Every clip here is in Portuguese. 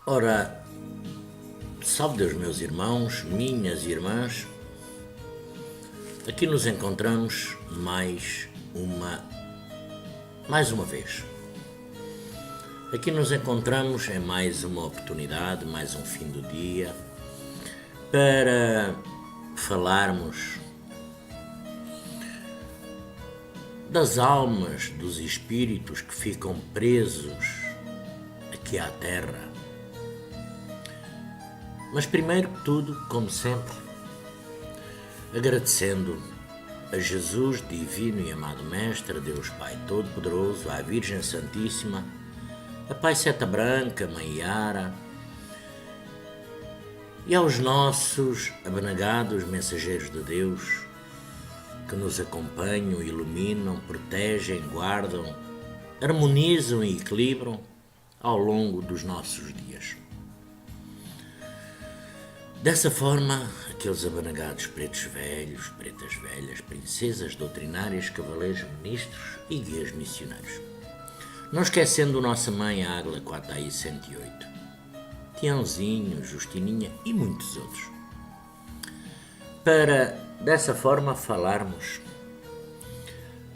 Ora, salve Deus, meus irmãos, minhas irmãs. Aqui nos encontramos mais uma vez. Aqui nos encontramos em mais uma oportunidade, mais um fim do dia, para falarmos das almas, dos espíritos que ficam presos aqui à Terra. Mas primeiro que tudo, como sempre, agradecendo a Jesus, divino e amado Mestre, Deus Pai Todo-Poderoso, à Virgem Santíssima, a Pai Seta Branca, Mãe Yara, e aos nossos abnegados mensageiros de Deus, que nos acompanham, iluminam, protegem, guardam, harmonizam e equilibram ao longo dos nossos dias. Dessa forma, aqueles abnegados pretos velhos, pretas velhas, princesas doutrinárias, cavaleiros ministros e guias missionários. Não esquecendo nossa mãe Águila Quataí 108, Tiãozinho, Justininha e muitos outros. Para, dessa forma, falarmos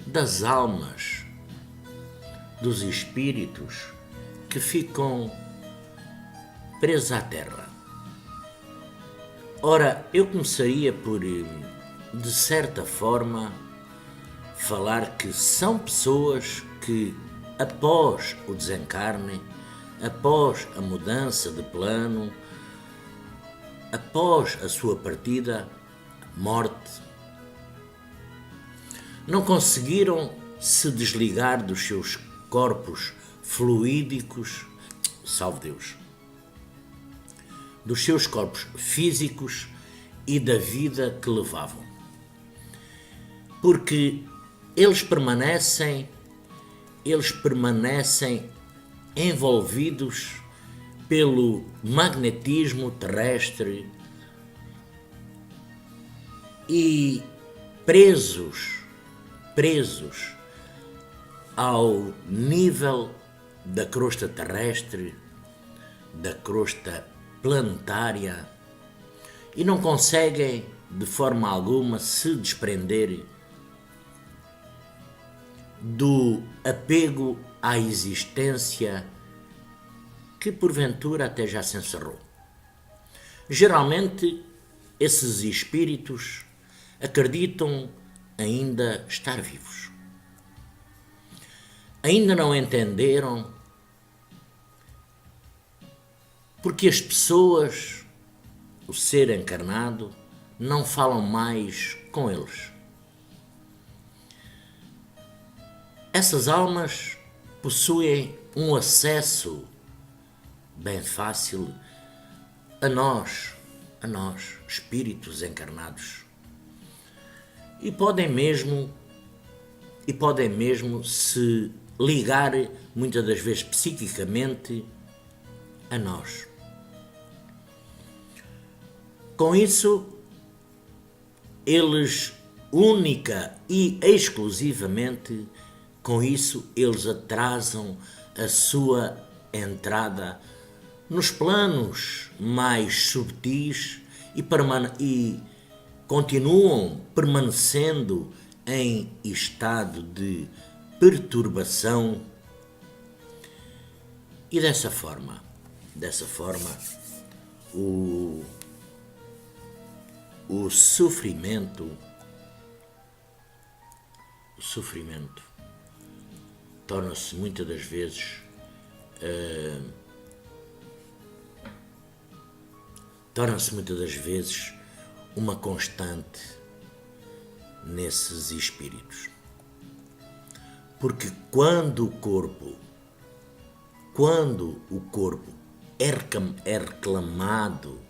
das almas, dos espíritos que ficam presos à Terra. Ora, eu começaria por, de certa forma, falar que são pessoas que, após o desencarne, após a mudança de plano, após a sua partida, morte, não conseguiram se desligar dos seus corpos fluídicos, salve Deus, dos seus corpos físicos e da vida que levavam. Porque eles permanecem envolvidos pelo magnetismo terrestre e presos ao nível da crosta terrestre, da crosta planetária, e não conseguem de forma alguma se desprender do apego à existência que porventura até já se encerrou. Geralmente esses espíritos acreditam ainda estar vivos. Ainda não entenderam porque as pessoas, o ser encarnado, não falam mais com eles. Essas almas possuem um acesso bem fácil a nós, espíritos encarnados, e podem mesmo se ligar muitas das vezes psiquicamente a nós. Com isso, eles única e exclusivamente com isso eles atrasam a sua entrada nos planos mais subtis e continuam permanecendo em estado de perturbação, e dessa forma o sofrimento torna-se muitas das vezes uma constante nesses espíritos. Porque quando o corpo é reclamado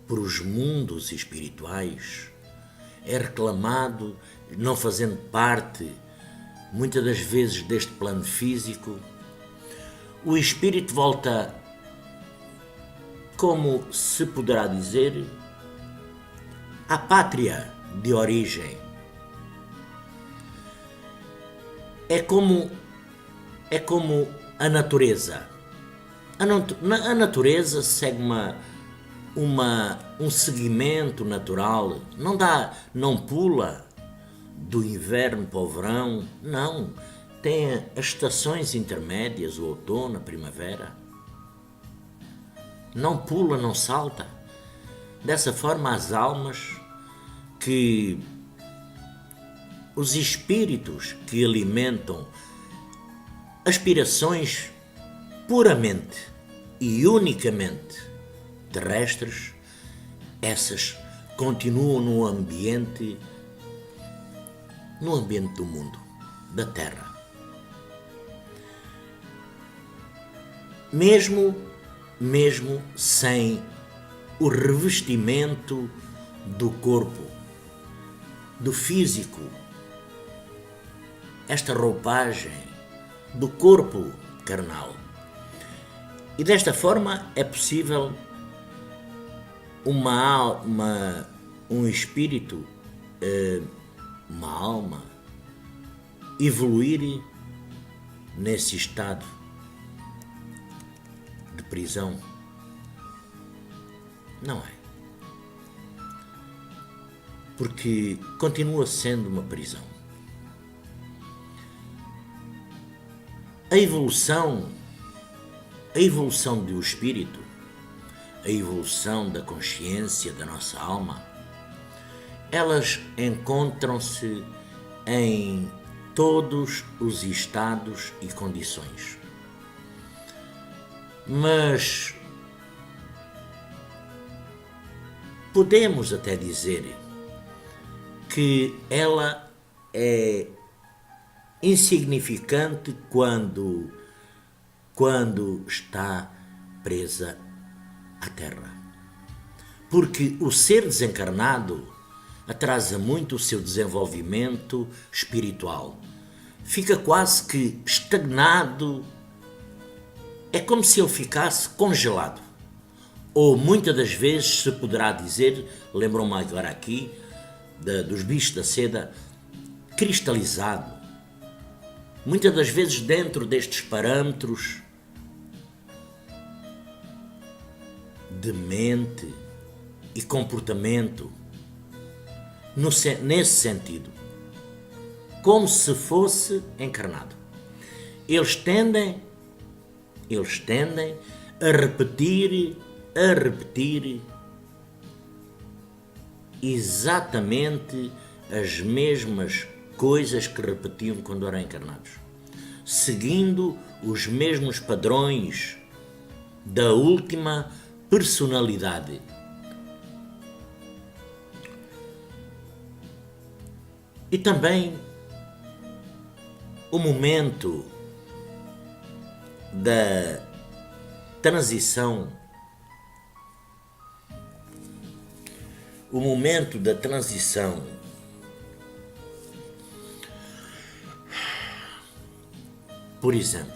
por os mundos espirituais, é reclamado não fazendo parte muitas das vezes deste plano físico, o espírito volta, como se poderá dizer, à pátria de origem. É como a natureza. A natureza segue um seguimento natural, não pula do inverno para o verão, não. Tem as estações intermédias, o outono, a primavera. Não pula, não salta. Dessa forma, as almas os espíritos que alimentam aspirações puramente e unicamente terrestres, essas continuam no ambiente do mundo, da Terra. Mesmo sem o revestimento do corpo, do físico, esta roupagem do corpo carnal. E desta forma é possível um espírito, uma alma, evoluir nesse estado de prisão. Não é. Porque continua sendo uma prisão. A evolução do espírito, a evolução da consciência da nossa alma, elas encontram-se em todos os estados e condições. Mas podemos até dizer que ela é insignificante quando está presa à Terra. Porque o ser desencarnado atrasa muito o seu desenvolvimento espiritual. Fica quase que estagnado. É como se ele ficasse congelado. Ou muitas das vezes se poderá dizer, lembram-me agora aqui, dos bichos da seda, cristalizado. Muitas das vezes dentro destes parâmetros de mente e comportamento, nesse sentido, como se fosse encarnado. Eles tendem a repetir exatamente as mesmas coisas que repetiam quando eram encarnados, seguindo os mesmos padrões da última personalidade. E também o momento da transição, por exemplo,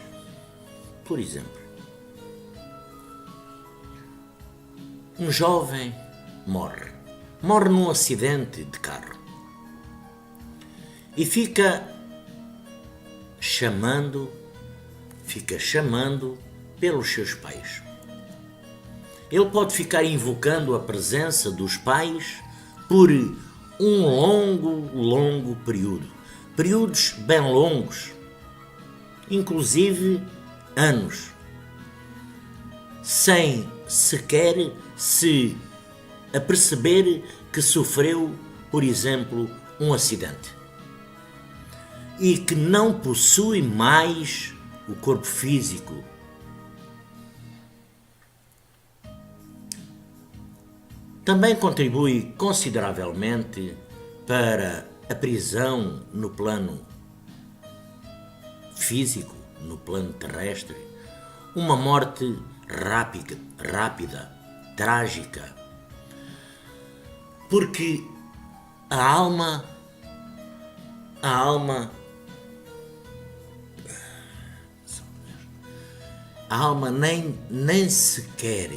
um jovem morre num acidente de carro e fica chamando pelos seus pais. Ele pode ficar invocando a presença dos pais por um longo período. Períodos bem longos, inclusive anos, sem sequer se aperceber que sofreu, por exemplo, um acidente e que não possui mais o corpo físico. Também contribui consideravelmente para a prisão no plano físico, no plano terrestre, uma morte rápida, trágica, porque a alma nem sequer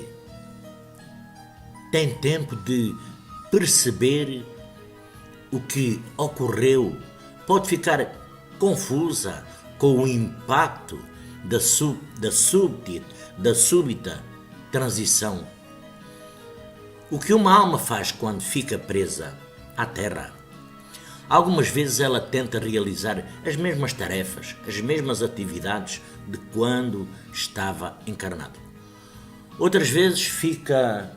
tem tempo de perceber o que ocorreu, pode ficar confusa com o impacto da da súbita transição. O que uma alma faz quando fica presa à terra? Algumas vezes ela tenta realizar as mesmas tarefas, as mesmas atividades de quando estava encarnado. Outras vezes fica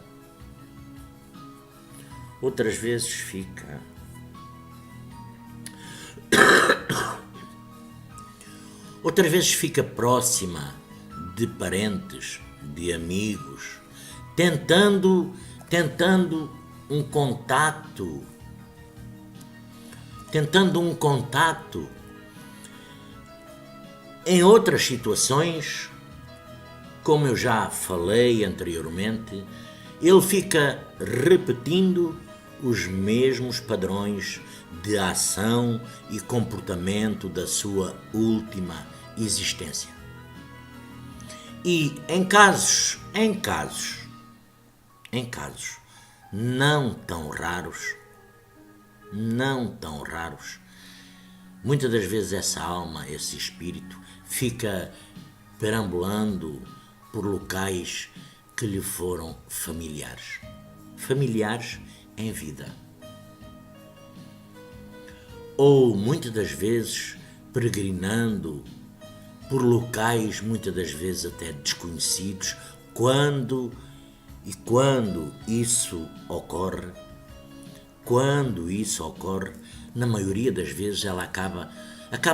próxima de parentes, de amigos, tentando um contato, em outras situações, como eu já falei anteriormente, ele fica repetindo os mesmos padrões de ação e comportamento da sua última existência. E em casos não tão raros, muitas das vezes essa alma, esse espírito, fica perambulando por locais que lhe foram familiares em vida. Ou muitas das vezes peregrinando por locais muitas das vezes até desconhecidos, quando isso ocorre, na maioria das vezes ela acaba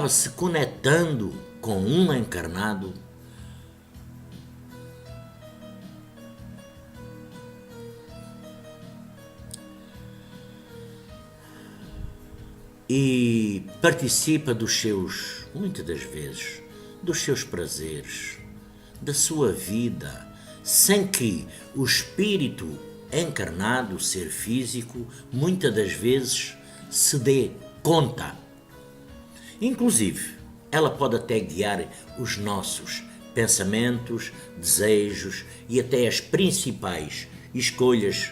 se conectando com um encarnado e participa muitas das vezes, dos seus prazeres, da sua vida, sem que o espírito encarnado, o ser físico, muitas das vezes se dê conta. Inclusive, ela pode até guiar os nossos pensamentos, desejos e até as principais escolhas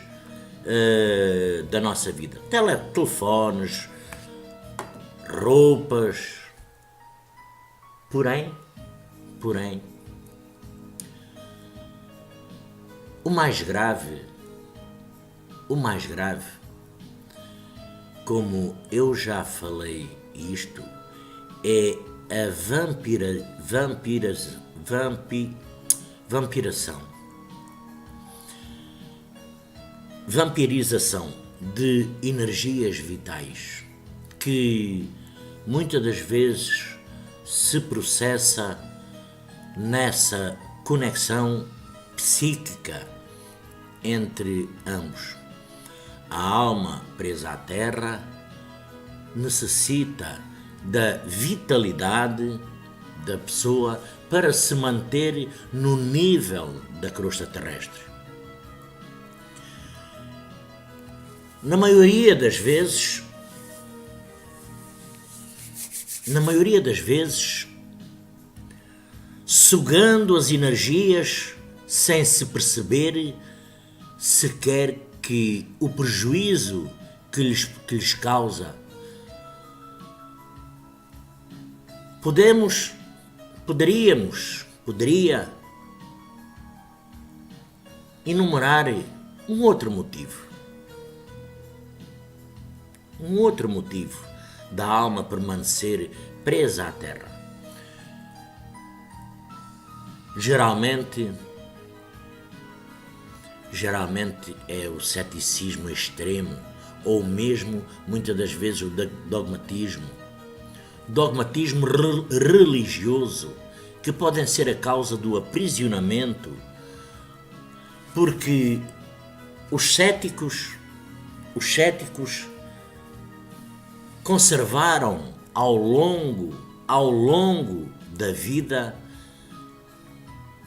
da nossa vida. Telefones, roupas. Porém, o mais grave, como eu já falei isto, é a vampirização de energias vitais, que muitas das vezes se processa nessa conexão psíquica entre ambos. A alma presa à terra necessita da vitalidade da pessoa para se manter no nível da crosta terrestre. Na maioria das vezes, sugando as energias sem se perceber sequer que o prejuízo que lhes causa. Poderia enumerar um outro motivo da alma permanecer presa à terra. Geralmente é o ceticismo extremo, ou mesmo, muitas das vezes, o dogmatismo religioso, que podem ser a causa do aprisionamento, porque os céticos conservaram ao longo da vida,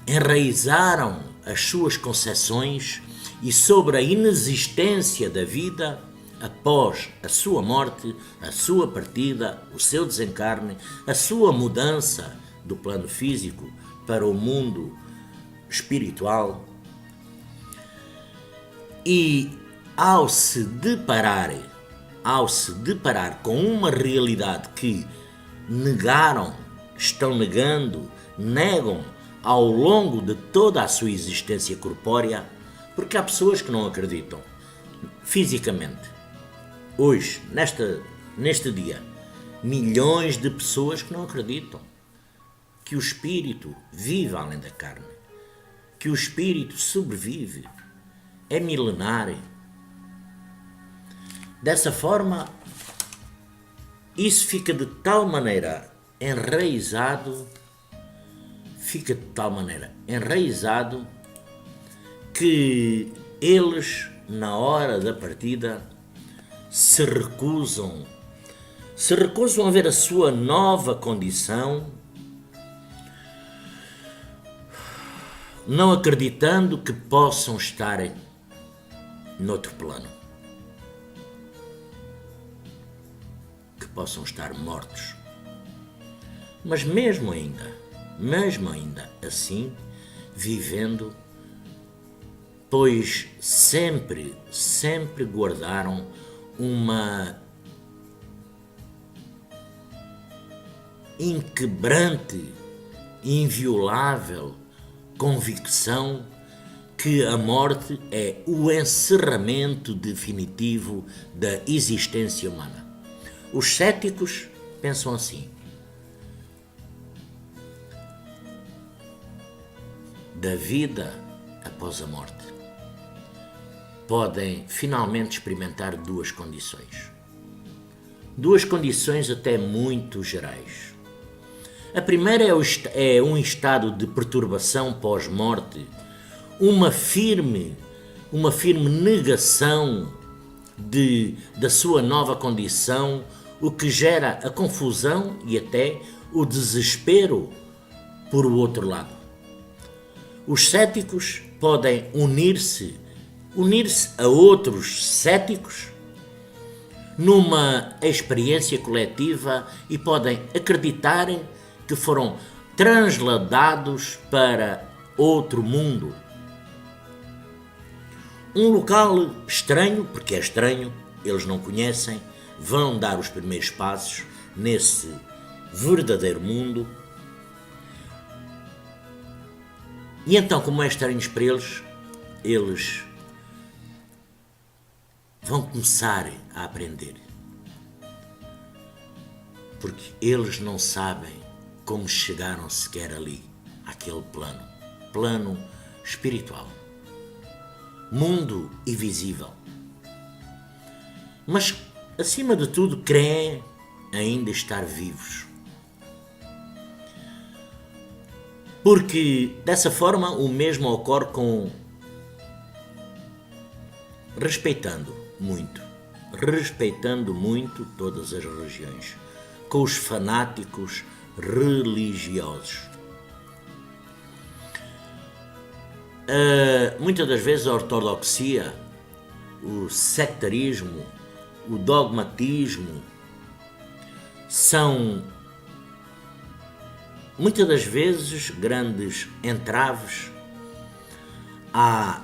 enraizaram as suas concepções e sobre a inexistência da vida após a sua morte, a sua partida, o seu desencarne, a sua mudança do plano físico para o mundo espiritual. E ao se deparar com uma realidade que negam ao longo de toda a sua existência corpórea, porque há pessoas que não acreditam fisicamente. Hoje, neste dia, milhões de pessoas que não acreditam que o espírito vive além da carne, que o espírito sobrevive, é milenar. Dessa forma, isso fica de tal maneira enraizado, que eles, na hora da partida, se recusam a ver a sua nova condição, não acreditando que possam estar noutro plano, que possam estar mortos. Mas mesmo ainda assim, vivendo, pois sempre guardaram uma inquebrante, inviolável convicção que a morte é o encerramento definitivo da existência humana. Os céticos pensam assim: da vida após a morte. Podem finalmente experimentar duas condições até muito gerais. A primeira é um estado de perturbação pós-morte, uma firme negação da sua nova condição, o que gera a confusão e até o desespero por o outro lado. Os céticos podem unir-se a outros céticos numa experiência coletiva e podem acreditar que foram transladados para outro mundo. Um local estranho, porque é estranho, eles não conhecem, vão dar os primeiros passos nesse verdadeiro mundo. E então, como é estranho para eles vão começar a aprender. Porque eles não sabem como chegaram sequer ali, àquele plano espiritual, mundo invisível. Mas, acima de tudo, creem ainda estar vivos. Porque, dessa forma, o mesmo ocorre respeitando muito todas as religiões, com os fanáticos religiosos. Muitas das vezes a ortodoxia, o sectarismo, o dogmatismo são muitas das vezes grandes entraves à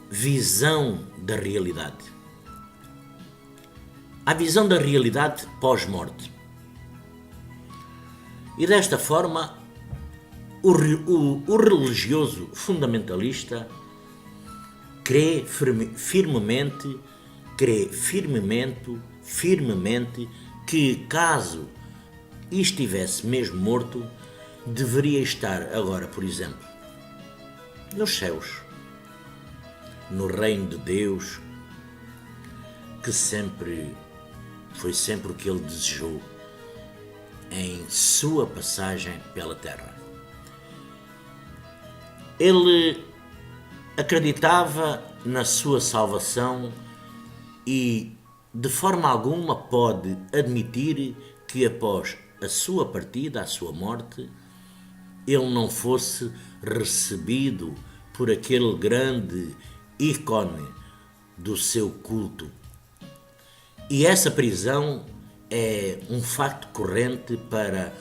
visão da realidade. À visão da realidade pós-morte. E desta forma, o religioso fundamentalista crê firmemente que, caso estivesse mesmo morto, deveria estar agora, por exemplo, nos céus, no reino de Deus, que foi sempre o que ele desejou em sua passagem pela terra. Ele acreditava na sua salvação e de forma alguma pode admitir que após a sua partida, a sua morte, ele não fosse recebido por aquele grande ícone do seu culto. E essa prisão é um facto corrente para